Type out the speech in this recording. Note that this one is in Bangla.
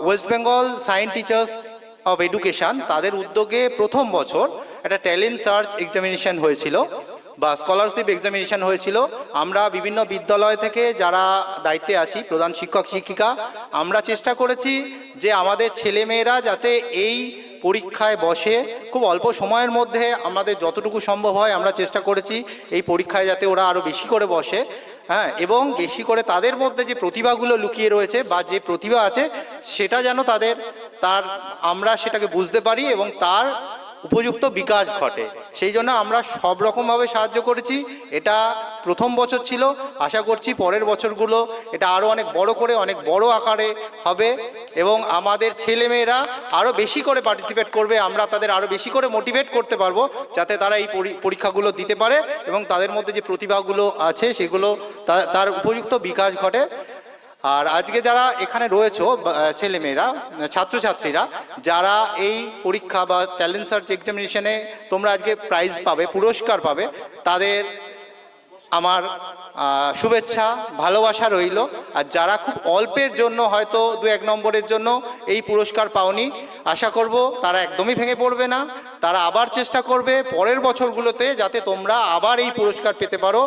West Bengal science teachers of education তাদের উদ্যোগে প্রথম বছর একটা ট্যালেন্ট সার্চ এক্সামিনেশন হয়েছিল বা স্কলারশিপ এক্সামিনেশন হয়েছিল। আমরা বিভিন্ন বিদ্যালয় থেকে যারা দায়িত্বে আছি, প্রধান শিক্ষক শিক্ষিকা, আমরা চেষ্টা করেছি যে আমাদের ছেলেমেয়েরা যাতে এই পরীক্ষায় বসে খুব অল্প সময়ের মধ্যে আমাদের যতটুকু সম্ভব হয় আমরা চেষ্টা করেছি এই পরীক্ষায় যাতে ওরা আরও বেশি করে বসে, হ্যাঁ, এবং বেশি করে তাদের মধ্যে যে প্রতিভাগুলো লুকিয়ে রয়েছে বা যে প্রতিভা আছে সেটা যেন আমরা সেটাকে বুঝতে পারি এবং তার উপযুক্ত বিকাশ ঘটে। সেই জন্য আমরা সব রকমভাবে সাহায্য করেছি। এটা প্রথম বছর ছিল, আশা করছি পরের বছরগুলো এটা আরও অনেক বড় করে অনেক বড় আকারে হবে এবং আমাদের ছেলেমেয়েরা আরও বেশি করে পার্টিসিপেট করবে। আমরা তাদের আরও বেশি করে মোটিভেট করতে পারবো যাতে তারা এই পরীক্ষাগুলো দিতে পারে এবং তাদের মধ্যে যে প্রতিভাগুলো আছে সেগুলো তার উপযুক্ত বিকাশ ঘটে। আর আজকে যারা এখানে রয়েছে ছেলেমেয়েরা, ছাত্রছাত্রীরা যারা এই পরীক্ষা বা ট্যালেন্ট সার্চ এক্সামিনেশনে তোমরা আজকে প্রাইজ পাবে, পুরস্কার পাবে, তাদের আমার শুভেচ্ছা ভালোবাসা রইল। আর যারা খুব অল্পের জন্য হয়তো 2-1 নম্বরের জন্য এই পুরস্কার পাওনি, আশা করব তারা একদমই ভেঙে পড়বে না, তারা আবার চেষ্টা করবে পরের বছরগুলোতে যাতে তোমরা আবার এই পুরস্কার পেতে পারো।